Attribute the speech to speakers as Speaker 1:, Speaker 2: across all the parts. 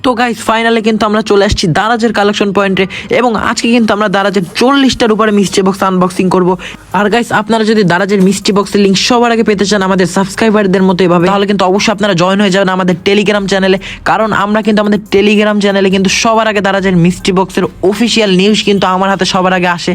Speaker 1: তো guys finally কিন্তু আমরা চলে আসছি দারাজের কালেকশন পয়েন্টে এবং আজকে কিন্তু আমরা দারাজের 40টার উপরে মিস্ট্রি বক্স আনবক্সিং করব। আর গাইস আপনারা যদি দারাজের মিস্ট্রি বক্সের লিঙ্ক সবার আগে পেতে চান আমাদের সাবস্ক্রাইবারদের মতো এভাবে, তাহলে কিন্তু অবশ্যই আপনারা জয়েন হয়ে যাবেন আমাদের টেলিগ্রাম চ্যানেলে, কারণ আমরা কিন্তু আমাদের টেলিগ্রাম চ্যানেলে কিন্তু সবার আগে দারাজের মিস্ট্রি বক্সের অফিসিয়াল নিউজ কিন্তু আমার হাতে সবার আগে আসে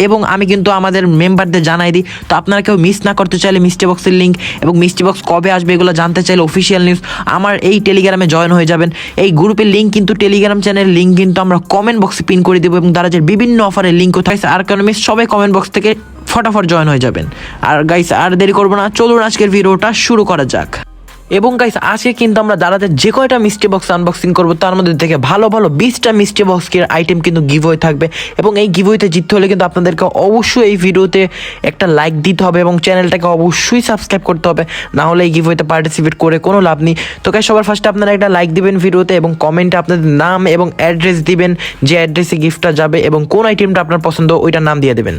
Speaker 1: এবং আমি কিন্তু আমাদের মেম্বারদের জানাই দিই। তো আপনারা কেউ মিস না করতে চাইলে মিস্ট্রি বক্সের লিঙ্ক এবং মিস্ট্রি বক্স কবে আসবে এগুলো জানতে চাইলে অফিসিয়াল নিউজ আমার এই টেলিগ্রামে জয়েন হয়ে যাবেন। এই গ্রুপের লিঙ্ক কিন্তু টেলিগ্রাম চ্যানেলের লিঙ্ক কিন্তু আমরা কমেন্ট বক্সে পিন করে দেবো এবং দারাজের বিভিন্ন অফারের লিঙ্কও থাকছে। আর কারণে মিস সবাই কমেন্ট বক্স থেকে ফটাফট জয়েন হয়ে যাবেন। আর গাইস আর দেরি করবো না, চলুন আজকের ভিডিওটা শুরু করা যাক। এবং গাইস আজকে কিন্তু আমরা দারাজের যে কয়টা মিস্ট্রি বক্স আনবক্সিং করবো তার মধ্যে থেকে ভালো ভালো 20টা মিস্ট্রি বক্সের আইটেম কিন্তু গিভওয়ে থাকবে এবং এই গিভওয়েতে জিততে হলে কিন্তু আপনাদেরকে অবশ্যই এই ভিডিওতে একটা লাইক দিতে হবে এবং চ্যানেলটাকে অবশ্যই সাবস্ক্রাইব করতে হবে, না হলে এই গিভওয়েতে পার্টিসিপেট করে কোনো লাভ নেই। তো গাইস সবার ফার্স্টে আপনারা একটা লাইক দিবেন ভিডিওতে এবং কমেন্টে আপনাদের নাম এবং অ্যাড্রেস দিবেন, যে অ্যাড্রেসে গিফটটা যাবে এবং কোন আইটেমটা আপনার পছন্দ ওইটার নাম দিয়ে দেবেন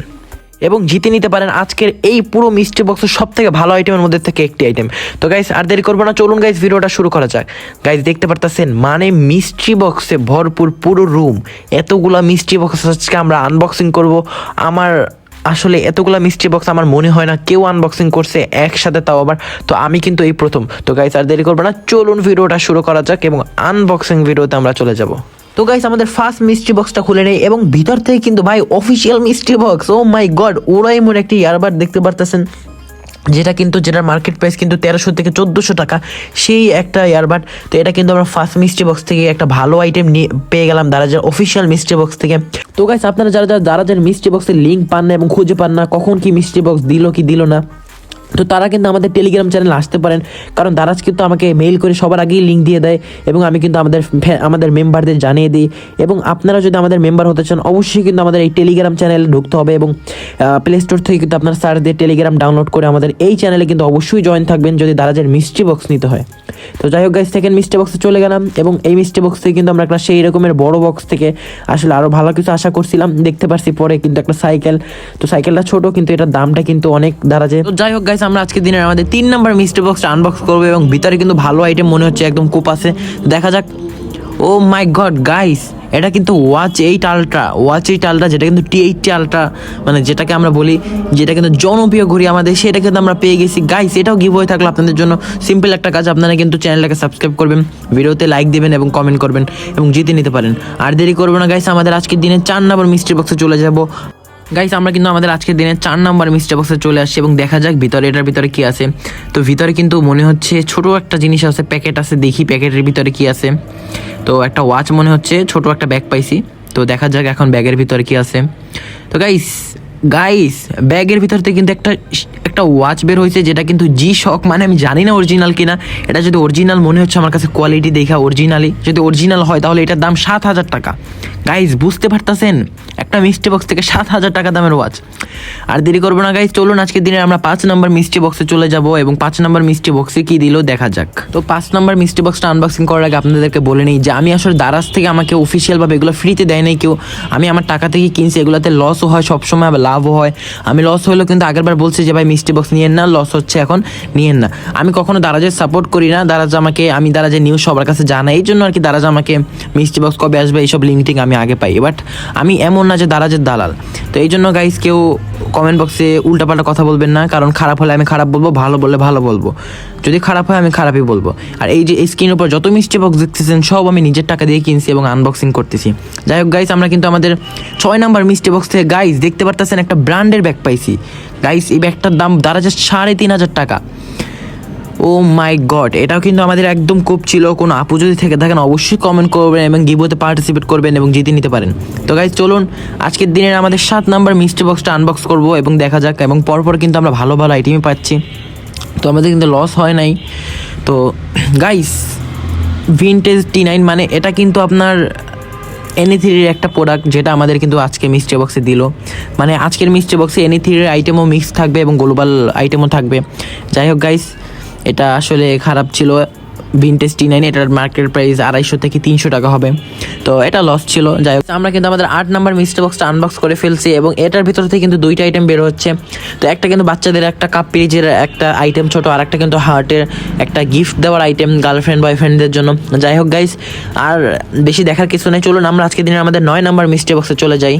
Speaker 1: এবং জিতে নিতে পারেন আজকের এই পুরো মিস্ট্রি বক্সের সব থেকে ভালো আইটেমের মধ্যে থেকে একটি আইটেম। তো গাইস আর দেরি করবো না, চলুন গাইস ভিডিওটা শুরু করা যাক। গাইস দেখতে পারতেছেন মানে মিস্ট্রি বক্সে ভরপুর পুরো রুম, এতগুলা মিস্ট্রি বক্স আজকে আমরা আনবক্সিং করব। আমার আসলে এতগুলা মিস্ট্রি বক্স আমার মনে হয় না কেউ আনবক্সিং করছে একসাথে, তাও আবার তো আমি কিন্তু এই প্রথম। তো গাইস আর দেরি করবো না, চলুন ভিডিওটা শুরু করা যাক এবং আনবক্সিং ভিডিওতে আমরা চলে যাব। তো গাইস আমাদের ফার্স্ট মিস্ট্রি বক্সটা খুলে নেই এবং ভিতর থেকে কিন্তু ভাই অফিসিয়াল মিস্ট্রি বক্স, ও মাই গড, ওরাই মোর একটি ইয়ারবাড দেখতে পারতেছেন, যেটার মার্কেট প্রাইস কিন্তু 1300 থেকে 1400 টাকা, সেই একটা ইয়ারবাড। তো এটা কিন্তু আমরা ফার্স্ট মিস্ট্রি বক্স থেকে একটা ভালো আইটেম পেয়ে গেলাম দারাজের অফিসিয়াল মিস্ট্রি বক্স থেকে। তো গাইস আপনারা যারা দারাজের মিস্ট্রি বক্সের লিঙ্ক পান না এবং খুঁজে পান না কখন কি মিস্ট্রি বক্স দিল কি দিল না, তো তারা কিন্তু আমাদের টেলিগ্রাম চ্যানেলে আসতে পারেন, কারণ দারাজ কিন্তু আমাকে মেইল করে সবার আগেই লিঙ্ক দিয়ে দেয় এবং আমি কিন্তু আমাদের মেম্বারদের জানিয়ে দিই। এবং আপনারা যদি আমাদের মেম্বার হতে চান অবশ্যই কিন্তু আমাদের এই টেলিগ্রাম চ্যানেলে ঢুকতে হবে এবং প্লে স্টোর থেকে কিন্তু আপনারা সার্চ দিয়ে টেলিগ্রাম ডাউনলোড করে আমাদের এই চ্যানেলে কিন্তু অবশ্যই জয়েন থাকবেন যদি দারাজের মিস্ট্রি বক্স নিতে হয়। তো যাই হোক গাইস সেকেন্ড মিস্ট্রি বক্সে চলে গেলাম এবং এই মিস্ট্রি বক্স থেকে কিন্তু আমরা একটা সেই রকমের বড় বক্স থেকে আসলে আরও ভালো কিছু আশা করছিলাম, দেখতে পারছি পরে কিন্তু একটা সাইকেল। তো সাইকেলটা ছোট কিন্তু এটার দামটা কিন্তু অনেক দারাজে। তো যাই হোক গাইস আমরা আজকে দিনের আমাদের 3 নাম্বার মিস্ট্রি বক্সটা আনবক্স করবো এবং ভিতরে কিন্তু ভালো আইটেম মনে হচ্ছে, একদম কোপ আছে, দেখা যাক। ও মাই গড গাইস, এটা কিন্তু ওয়াচ 8 আলট্রা, যেটা কিন্তু T80 আলট্রা, মানে যেটাকে আমরা বলি যেটা কিন্তু জনপ্রিয় ঘড়ি আমাদের, সেটা কিন্তু আমরা পেয়ে গেছি গাইস। এটাও গিভওয়ে থাকলো আপনাদের জন্য, সিম্পল একটা কাজ, আপনারা কিন্তু চ্যানেলটাকে সাবস্ক্রাইব করবেন, ভিডিওতে লাইক দেবেন এবং কমেন্ট করবেন এবং জিতে নিতে পারেন। আর দেরি করবো না গাইস, আমাদের আজকের দিনে 4 নাম্বার মিস্ট্রি বক্সে চলে যাব। গাইস আমরা কিন্তু আমাদের আজকের দিনে 4 নাম্বার মিস্ট্রি বক্সে চলে আসছি এবং দেখা যাক এটার ভিতরে কি আছে। তো ভিতরে কিন্তু মনে হচ্ছে ছোট একটা জিনিস আছে, প্যাকেট আছে, দেখি প্যাকেটের ভিতরে কি আছে। তো একটা ওয়াচ মনে হচ্ছে, ছোট একটা ব্যাগ পাইছি, তো দেখা যাক এখন ব্যাগের ভিতরে কি আছে। তো গাইস ব্যাগের ভিতর থেকে কিন্তু একটা ওয়াচ বের হয়েছে, যেটা কিন্তু G-Shock, মানে আমি জানি না অরিজিনাল কিনা। এটা যদি অরিজিনাল মনে হচ্ছে আমার কাছে, কোয়ালিটি দেখা অরিজিনালি, যদি অরিজিনাল হয় তাহলে এটার দাম 7000 টাকা। গাইস বুঝতে পারতেছেন, একটা মিস্ট্রি বক্স থেকে 7000 টাকা দামের ওয়াচ। আর দেরি করবো না গাইস, চলুন আজকের দিনে আমরা 5 নাম্বার মিস্ট্রি বক্সে চলে যাব এবং 5 নাম্বার মিস্ট্রি বক্সে কি দিল দেখা যাক। তো 5 নাম্বার মিস্ট্রি বক্সটা আনবক্সিং করার আগে আপনাদেরকে বলে নিই যে আমি আসলে দারাজ থেকে আমাকে অফিসিয়ালভাবে এগুলো ফ্রিতে দেয় নাই কেউ, আমি আমার টাকা থেকে কিনছি। এগুলোতে লসও হয় সবসময়, আবার লাভও হয়। আমি লস হলেও কিন্তু আগেরবার বলছি যে ভাই মিস্ট্রি বক্স নিয়েন না, লস হচ্ছে এখন নিয়েন না। আমি কখনো দারাজের সাপোর্ট করি না, আমি দারাজের নিউজ সবার কাছে জানাই, এই জন্য আর কি দারাজ আমাকে মিস্ট্রি বক্স কবে আসবে এইসব লিঙ্ক আমি আগে পাই, বাট আমি এমন না যে দারাজের দালাল। তো এই জন্য গাইস কেউ কমেন্ট বক্সে উল্টাপাল্টা কথা বলবেন না, কারণ খারাপ হলে আমি খারাপ বলবো, ভালো বললে ভালো বলবো, যদি খারাপ হয় আমি খারাপই বলবো। আর এই যে স্ক্রিনের উপর যত মিস্ট্রি বক্স দেখতেছেন সব আমি নিজের টাকা দিয়ে কিনছি এবং আনবক্সিং করতেছি। যাই হোক গাইস আমরা কিন্তু আমাদের 6 নাম্বার মিস্ট্রি বক্স থেকে গাইস দেখতে পারতেছেন একটা ব্র্যান্ডের ব্যাগ পাইছি। গাইস এই ব্যাগটার দাম দারাজের 3500 টাকা। ও মাই গড, এটাও কিন্তু আমাদের একদম কোপ ছিল। কোনো আপু যদি থেকে থাকেন অবশ্যই কমেন্ট করবেন এবং গিভওয়েতে পার্টিসিপেট করবেন এবং জিতে নিতে পারেন। তো গাইস চলুন আজকের দিনের আমাদের 7 নাম্বার মিস্ট্রি বক্সটা আনবক্স করব এবং দেখা যাক। এবং পরপর কিন্তু আমরা ভালো ভালো আইটেমই পাচ্ছি, তো আমাদের কিন্তু লস হয় নাই। তো গাইস ভিনটেজ T9, মানে এটা কিন্তু আপনার NE3-র একটা প্রোডাক্ট, যেটা আমাদের কিন্তু আজকে মিস্ট্রি বক্সে দিল। মানে আজকের মিস্ট্রি বক্সে NE3-র আইটেমও মিক্স থাকবে এবং গ্লোবাল আইটেমও থাকবে। যাই হোক গাইস এটা আসলে খারাপ ছিল, ভিনটেজ T9, এটার মার্কেট প্রাইস 250 থেকে 300 টাকা হবে। তো এটা লস ছিল। যাই হোক, আমরা কিন্তু আমাদের 8 নাম্বার মিস্টার বক্সটা আনবক্স করে ফেলছি এবং এটার ভিতর থেকে কিন্তু 2টা আইটেম বের হচ্ছে। তো একটা কিন্তু বাচ্চাদের একটা কাপ পিরিজের একটা আইটেম ছোট, আর একটা কিন্তু হার্টের একটা গিফট দেওয়ার আইটেম গার্লফ্রেন্ড বয়ফ্রেন্ডদের জন্য। যাই হোক গাইস, আর বেশি দেখার কিছু নেই, চলুন আমরা আজকে দিনে আমাদের 9 নাম্বার মিস্টার বক্সে চলে যাই।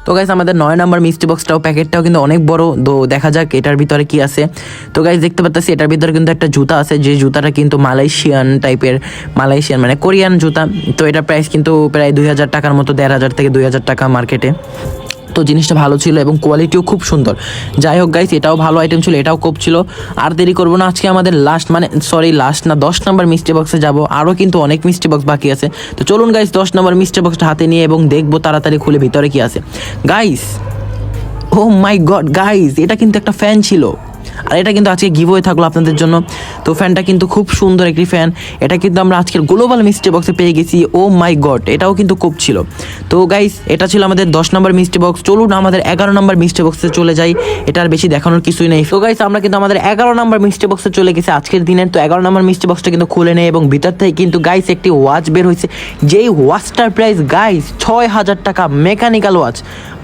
Speaker 1: তো গাইস, আমাদের 9 নাম্বার মিস্ট্রি বক্সটাও প্যাকেটটাও কিন্তু অনেক বড়। তো দেখা যাক এটার ভিতরে কি আছে। তো গাইস দেখতে পাচ্ছি এটার ভিতরে কিন্তু একটা জুতা আছে, যে জুতাটা কিন্তু মালয়েশিয়ান মানে কোরিয়ান জুতা। তো এটার প্রাইস কিন্তু প্রায় 2000 টাকার মতো, 1500 থেকে 2000 টাকা মার্কেটে। তো জিনিসটা ভালো ছিল এবং কোয়ালিটিও খুব সুন্দর। যাই হোক গাইস, এটাও ভালো আইটেম ছিল, এটাও খুব ছিল। আর দেরি করবো না, আজকে আমাদের লাস্ট 10 নাম্বার মিস্ট্রি বক্সে যাব। আরও কিন্তু অনেক মিস্ট্রি বক্স বাকি আছে। তো চলুন গাইস 10 নাম্বার মিস্ট্রি বক্সটা হাতে নিয়ে এবং দেখবো তাড়াতাড়ি খুলে ভিতরে কি আছে। গাইস, ও মাই গড গাইস, এটা কিন্তু একটা ফ্যান ছিল, আর এটা কিন্তু আজকে গিভওয়ে থাকলো আপনাদের জন্য। তো ফ্যানটা কিন্তু খুব সুন্দর একটি ফ্যান, এটা কিন্তু আমরা আজকের গ্লোবাল মিস্ট্রি বক্সে পেয়ে গেছি। ও মাই গড, এটাও কিন্তু খুব ছিল। তো গাইস, এটা ছিল আমাদের 10 নম্বর মিস্ট্রি বক্স। চলুন আমাদের 11 নম্বর মিস্ট্রি বক্সে চলে যাই, এটা আর বেশি দেখানোর কিছুই নেই। তো গাইস, আমরা কিন্তু আমাদের 11 নম্বর মিস্ট্রি বক্সে চলে গেছি আজকের দিনের। তো 11 নম্বর মিস্ট্রি বক্সটা কিন্তু খুলে নেই এবং ভিতর থেকে কিন্তু গাইস একটি ওয়াচ বের হয়েছে, যেই ওয়াচটার প্রাইস গাইস 6000 টাকা, মেকানিক্যাল ওয়াচ,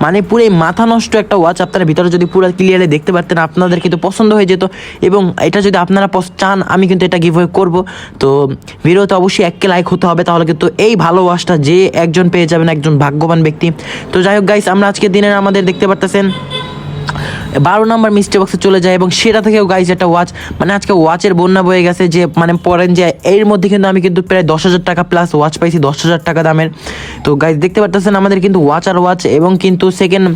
Speaker 1: মানে পুরো মাথা নষ্ট একটা ওয়াচ। আপনারা ভিতরে যদি পুরো ক্লিয়ারলি দেখতে পারতেন আপনাদের কিন্তু পছন্দ হয়ে যেত। এবং এটা যদি আপনারা চান, আমি কিন্তু এটা গিভওয়ে করব। তো ভিডিওতে অবশ্যই 1K লাইক হতে হবে, তাহলে কিন্তু এই ভালো ওয়াচটা যে একজন পেয়ে যাবেন, একজন ভাগ্যবান ব্যক্তি। তো যাই হোক গাইস, আমরা আজকের দিনের আমাদের দেখতে পারতেছেন 12 নম্বর মিস্ট্রি বক্সে চলে যায় এবং সেটা থেকেও গাইজ একটা ওয়াচ, মানে আজকে ওয়াচের বন্যা বয়ে গেছে। যে মানে পড়েন যে এর মধ্যে কিন্তু আমি কিন্তু প্রায় 10,000 টাকা প্লাস ওয়াচ পাইছি, 10,000 টাকা দামের। তো গাইজ দেখতে পারতেছেন আমাদের কিন্তু ওয়াচ আর ওয়াচ, এবং কিন্তু সেকেন্ড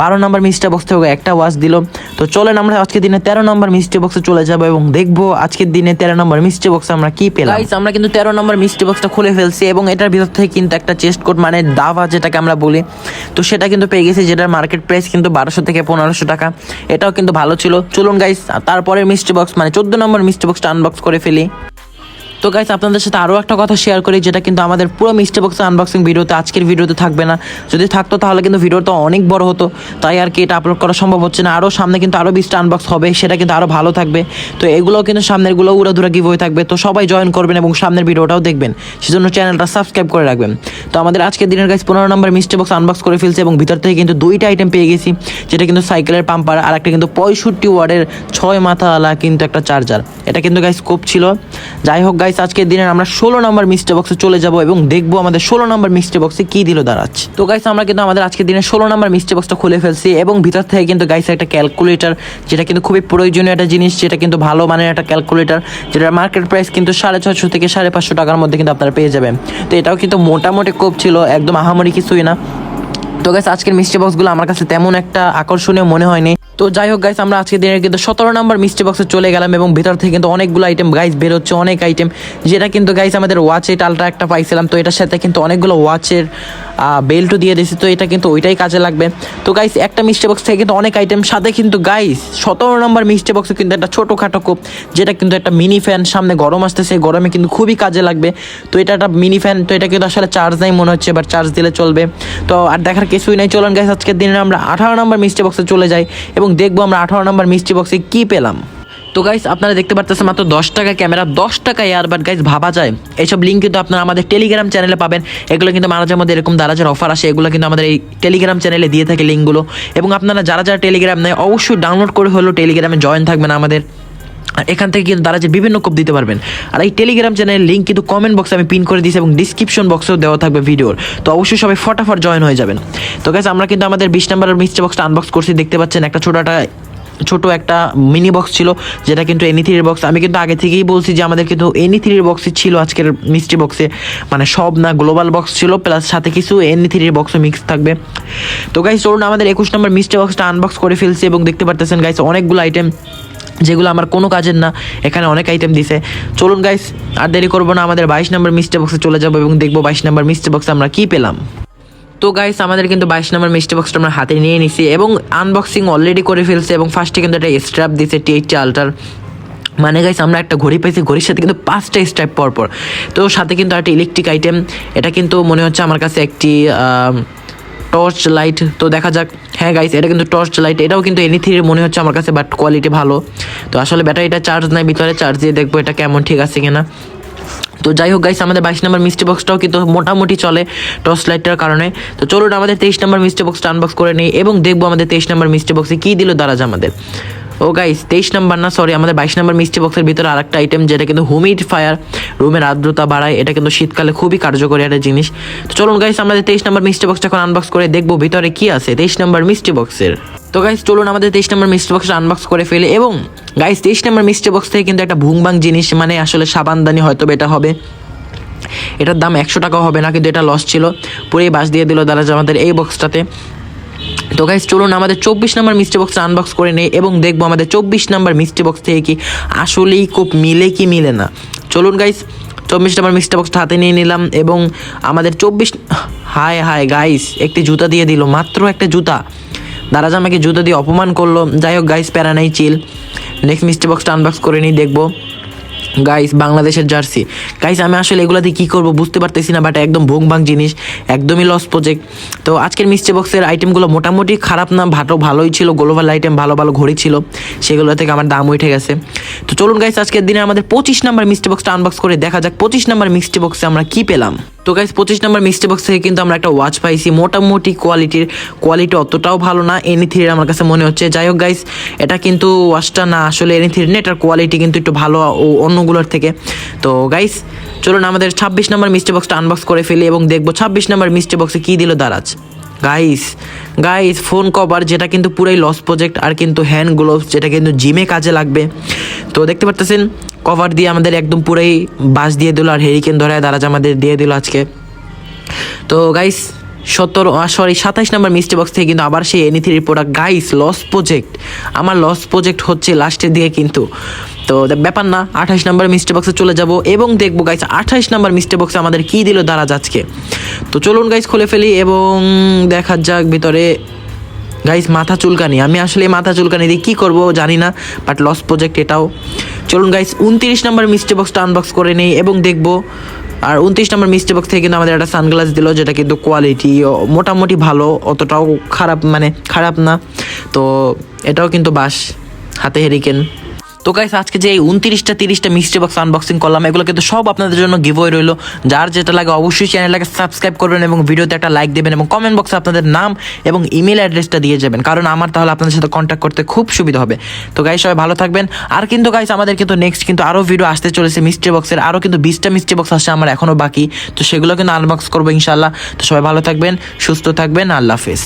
Speaker 1: 12 নম্বর মিস্ট্রি বক্স থেকে একটা ওয়াচ দিল। তো চলেন আমরা আজকের দিনে 13 নম্বর মিস্ট্রি বক্সে চলে যাবো এবং দেখবো আজকের দিনে 13 নম্বর মিস্ট্রি বক্সে আমরা কি পেলাম। গাইজ, আমরা কিন্তু 13 নম্বর মিস্ট্রি বক্সটা খুলে ফেলছি এবং এটার ভিতর থেকে কিন্তু একটা চেস্ট কোট, মানে দাবা যেটাকে আমরা বলি, তো সেটা কিন্তু পেয়ে গেছি, যেটার মার্কেট প্রাইস কিন্তু 1200 থেকে 1500 টাকা। এটাও কিন্তু ভালো ছিল। চলুন গাইস তারপরে মিস্ট্রি বক্স মানে 14 নম্বর মিস্ট্রি বক্সটা আনবক্স করে ফেলি। তো গাইস, আপনাদের সাথে আরও একটা কথা শেয়ার করি, যেটা কিন্তু আমাদের পুরো মিস্ট্রি বক্সের আনবক্সিং ভিডিওতে আজকের ভিডিওতে থাকবে না। যদি থাকতো তাহলে কিন্তু ভিডিওটা অনেক বড় হতো, তাই আর কি এটা আপলোড করা সম্ভব হচ্ছে না। আরও সামনে কিন্তু আরও 20টা আনবক্স হবে, সেটা কিন্তু আরও ভালো থাকবে। তো এগুলোও কিন্তু সামনেরগুলো উড়াধুরা গিভ হয়ে থাকবে। তো সবাই জয়েন করবেন এবং সামনের ভিডিওটাও দেখবেন, সেজন্য চ্যানেলটা সাবস্ক্রাইব করে রাখবেন। তো আমাদের আজকের দিনের গাইস 15 নম্বর মিস্ট্রি বক্স আনবক্স করে ফেলছে এবং ভিতর থেকে কিন্তু 2টা আইটেম পেয়ে গেছি, যেটা কিন্তু সাইকেলের পাম্পার, আর একটা কিন্তু 65 ওয়াটের 6 মাথাওয়ালা কিন্তু একটা চার্জার। এটা কিন্তু গাইস খুব ছিল। যাই হোক গাইস, আজকের দিনের আমরা 16 নম্বর মিস্ট্রি বক্সে চলে যাব এবং দেখবো আমাদের 16 নম্বর মিস্ট্রি বক্সে কি দিল দারাজ। তো গাইস, আমরা কিন্তু আমাদের আজকের দিনে 16 নম্বর মিস্ট্রি বক্সটা খুলে ফেলছি এবং ভিতর থেকে কিন্তু গাইস একটা ক্যালকুলেটর, যেটা কিন্তু খুবই প্রয়োজনীয় একটা জিনিস, যেটা কিন্তু ভালো মানের একটা ক্যালকুলেটর, যেটার মার্কেট প্রাইস কিন্তু 650 থেকে 550 টাকার মধ্যে কিন্তু আপনারা পেয়ে যাবেন। তো এটাও কিন্তু মোটামুটি খুব ছিল, একদম আহামরি কিছুই না। তো গাইস, আজকের মিস্ট্রি বক্সগুলো আমার কাছে তেমন একটা আকর্ষণীয় মনে হয়নি। তো যাই হোক গাইস, আমরা আজকের দিনের কিন্তু 17 নম্বর মিস্ট্রি বক্সে চলে গেলাম এবং ভিতর থেকে কিন্তু অনেকগুলো আইটেম গাইস বের হচ্ছে, অনেক আইটেম, যেটা কিন্তু গাইস আমাদের ওয়াচের টালটা একটা পাইছিলাম। তো এটার সাথে কিন্তু অনেকগুলো ওয়াচের বেল্টও দিয়ে দিয়েছি, তো এটা কিন্তু ওইটাই কাজে লাগবে। তো গাইস, একটা মিস্ট্রি বক্স থেকে কিন্তু অনেক আইটেম, সাথে কিন্তু গাইস 17 নম্বর মিস্ট্রি বক্সে কিন্তু একটা ছোটোখাটো কোপ, যেটা কিন্তু একটা মিনি ফ্যান, সামনে গরম আসতেছে, গরমে কিন্তু খুবই কাজে লাগবে। তো এটা একটা মিনি ফ্যান, তো এটা কিন্তু আসলে চার্জ নাই মনে হচ্ছে, বাট চার্জ দিলে চলবে। তো আর দেখার কিছুই নাই, চলুন গাইস আজকের দিনে আমরা 18 নম্বর মিস্ট্রি বক্সে চলে যাই এবং দেখবো আমরা 18 নম্বর মিস্ট্রি বক্সে কি পেলাম। তো গাইস, আপনারা দেখতে পারতেছেন মাত্র 10 টাকা ক্যামেরা, 10 টাকা ইয়ারবাড। গাইস, ভাবা যায় এইসব লিঙ্ক কিন্তু আপনারা আমাদের টেলিগ্রাম চ্যানেলে পাবেন। এগুলো কিন্তু মাঝে মধ্যে এরকম দারাজের অফার আসে, এগুলো কিন্তু আমাদের এই টেলিগ্রাম চ্যানেলে দিয়ে থাকে লিঙ্কগুলো। এবং আপনারা যারা যারা টেলিগ্রাম নেয় অবশ্যই ডাউনলোড করে হলেও টেলিগ্রামে জয়েন থাকবেন আমাদের। আর এখান থেকে কিন্তু দারাজের বিভিন্ন কোপ দিতে পারবেন। আর এই টেলিগ্রাম চ্যানেলের লিঙ্ক কিন্তু কমেন্ট বক্সে আমি পিন করে দিয়েছি এবং ডিসক্রিপশন বক্সেও দেওয়া থাকবে ভিডিওর। তো অবশ্যই সবাই ফটাফট জয়েন হয়ে যাবেন। তো গাইস, আমরা কিন্তু আমাদের 20 নম্বরের মিস্ট্রি বক্সটা আনবক্স করছি, দেখতে পাচ্ছেন একটা ছোট একটা মিনি বক্স ছিল, যেটা কিন্তু এনি3 বক্স। আমি কিন্তু আগে থেকেই বলছি যে আমাদের কিন্তু এনি3 বক্সই ছিল আজকের মিস্ট্রি বক্সে, মানে সব না, গ্লোবাল বক্স ছিল প্লাস সাথে কিছু এনি3 বক্সও মিক্স থাকবে। তো গাইস, চলুন আমাদের 21 নম্বর মিস্ট্রি বক্সটা আনবক্স করে ফেলছি এবং দেখতে পারতেছেন গাইস অনেকগুলো আইটেম, যেগুলো আমার কোনো কাজের না, এখানে অনেক আইটেম দিছে। চলুন গাইস আর দেরি করবো না, আমাদের 22 নম্বর মিস্ট্রি বক্সে চলে যাবো এবং দেখবো 22 নম্বর মিস্ট্রি বক্সে আমরা কি পেলাম। তো গাইস, আমাদের কিন্তু 22 নম্বর মিস্ট্রি বক্সটা আমরা হাতে নিয়ে নিছি এবং আনবক্সিং অলরেডি করে ফেলছে এবং ফার্স্টে কিন্তু একটা স্ট্র্যাপ দিছে T80 আল্ট্রার, মানে গাইস আমরা একটা ঘড়ি পাইছি, ঘড়ির সাথে কিন্তু 5টা স্ট্র্যাপ পরপর। তো সাথে কিন্তু একটা ইলেকট্রিক আইটেম, এটা কিন্তু মনে হচ্ছে আমার কাছে একটি টর্চ লাইট। তো দেখা যাক। হ্যাঁ গাইস, এটা কিন্তু টর্চ লাইট, এটাও কিন্তু এনি3 মনে হচ্ছে আমার কাছে, বাট কোয়ালিটি ভালো। তো আসলে ব্যাটারিটা চার্জ নাই, ভিতরে চার্জ দিয়ে দেখবো এটা কেমন ঠিক আছে কিনা। তো যাই হোক গাইস, আমাদের 22 নম্বর মিস্ট্রি বক্সটাও কিন্তু মোটামুটি চলে টর্চ লাইটটার কারণে। তো চলুন আমাদের 23 নম্বর মিস্ট্রি বক্সটা আনবক্স করে নিই এবং দেখবো আমাদের 23 নম্বর মিস্ট্রি বক্সে কী দিল দারাজ আমাদের। ও গাইস, 23 নম্বর না, সরি, আমাদের 22 নম্বর মিস্ট্রি বক্সের ভিতরে আরেকটা আইটেম, যেটা কিন্তু হুমিডিফায়ার, রুমের আর্দ্রতা বাড়ায়। এটা কিন্তু শীতকালে খুবই কার্যকরী একটা জিনিস। তো চলুন গাইস, আমাদের 23 নম্বর মিস্ট্রি বক্সটা এখন আনবক্স করে দেখবো ভিতরে কি আছে 23 নম্বর মিস্ট্রি বক্সের। তো গাইস চলুন আমাদের 23 নম্বর মিস্ট্রি বক্সটা আনবক্স করে ফেলে। এবং গাইস 23 নম্বর মিস্ট্রি বক্স থেকে কিন্তু একটা ভুংবাং জিনিস, মানে আসলে সাবানদানি হয়তো এটা হবে। এটার দাম 100 টাকাও হবে না, কিন্তু এটা লস ছিল, পুরোই বাস দিয়ে দিল দারাজ আমাদের এই বক্সটাতে। তো গাইস চলুন আমাদের 24 নম্বর মিস্ট্রি বক্সটা আনবক্স করে নেই এবং দেখবো আমাদের 24 নম্বর মিস্ট্রি বক্স থেকে কি আসলেই খুব মিলে কি মিলে না। চলুন গাইস, 24 নম্বর মিস্ট্রি বক্সটা হাতে নিয়ে নিলাম এবং আমাদের 24, হায় হায় গাইস, একটি জুতা দিয়ে দিল, মাত্র একটা জুতা। দারাজ আমাকে জুতা দিয়ে অপমান করলো। যাই হোক গাইস, প্যারা নাই, চিল। নেক্সট মিস্ট্রি বক্সটা আনবক্স করে নিই, দেখবো। গাইস বাংলাদেশের জার্সি। গাইস আমি আসলে এগুলো দিয়ে কী করবো বুঝতে পারতেছি না, বাট একদম ভোংভাং জিনিস, একদমই লস প্রজেক্ট। তো আজকের মিস্ট্রি বক্সের আইটেমগুলো মোটামুটি খারাপ না, ভালোই ছিল। গ্লোবাল আইটেম ভালো ভালো ঘড়ি ছিল, সেগুলো থেকে আমার দাম উঠে গেছে। তো চলুন গাইস, আজকের দিনে আমাদের 25 নম্বর মিস্ট্রি বক্সটা আনবক্স করে দেখা যাক 25 নম্বর মিস্ট্রি বক্সে আমরা কী পেলাম। তো গাইস 25 নম্বর মিস্ট্রি বক্স থেকে কিন্তু আমরা একটা ওয়াচ পাইছি, মোটামুটি কোয়ালিটি অতটাও ভালো না, এনি3 আমার কাছে মনে হচ্ছে। যাই হোক গাইস, এটা কিন্তু ওয়াচটা না, আসলে এনি3 না, এটার কোয়ালিটি কিন্তু একটু ভালো অন্যগুলোর থেকে। তো গাইস চলুন আমাদের 26 নম্বর মিস্ট্রি বক্সটা আনবক্স করে ফেলি এবং দেখবো 26 নম্বর মিস্ট্রি বক্সে কী দিল দারাজ। গাইস ফোন কভার, যেটা কিন্তু পুরাই লস প্রজেক্ট, আর কিন্তু হ্যান্ড গ্লোভস, যেটা কিন্তু জিমে কাজে লাগবে। তো দেখতে পারতেছেন কভার দিয়ে আমাদের একদম পুরাই বাস দিয়ে দিল, আর হেরিকেন ধরায় দারাজ আমাদের দিয়ে দিল আজকে। তো গাইস 27 নম্বর মিস্ট্রি বক্স থেকে কিন্তু আবার সেই এনি3 প্রোডাক্ট। গাইস লস প্রজেক্ট, আমার লস প্রজেক্ট হচ্ছে লাস্টের দিকে কিন্তু। তো ব্যাপার না, 28 নম্বর মিস্ট্রি বক্সে চলে যাব এবং দেখবো গাইস 28 নম্বর মিস্ট্রি বক্সে আমাদের কী দিল দারাজ আজকে। তো চলুন গাইস খুলে ফেলি এবং দেখা যাক ভিতরে। গাইস মাথা চুলকানি, আমি আসলে মাথা চুলকানি দিয়ে কী করবো জানি না, বাট লস প্রজেক্ট এটাও। চলুন গাইস 29 নম্বর মিস্ট্রি বক্সটা আনবক্স করে নেই এবং দেখবো। আর 29 নম্বর মিস্ট্রি বক্স থেকে কিন্তু আমাদের একটা সানগ্লাস দিল, যেটা কিন্তু কোয়ালিটি মোটামুটি ভালো, অতটাও খারাপ না। তো এটাও কিন্তু বাস, হাতে হেরিকেন। তো গাইস আজকে যে এই 29টা 30টা মিস্ট্রি বক্স আনবক্সিং করলাম, এগুলো কিন্তু সব আপনাদের জন্য গিভওয়ে রইলো। যার যেটা লাগে অবশ্যই চ্যানেলটাকে সাবস্ক্রাইব করবেন এবং ভিডিওতে একটা লাইক দেবেন এবং কমেন্ট বক্সে আপনাদের নাম এবং ইমেল অ্যাড্রেসটা দিয়ে যাবেন, কারণ আমার তাহলে আপনাদের সাথে কন্ট্যাক্ট করতে খুব সুবিধা হবে। তো গাইস সবাই ভালো থাকবেন। আর কিন্তু গাইস আমাদের কিন্তু নেক্সট কিন্তু আরও ভিডিও আসতে চলেছে মিস্ট্রি বক্সের, আরও কিন্তু 20টা মিস্ট্রি বক্স আসছে আমার এখনও বাকি। তো সেগুলো কিন্তু আনবক্স করবো ইনশাল্লাহ। তো সবাই ভালো থাকবেন, সুস্থ থাকবেন, আল্লাহ হাফেজ।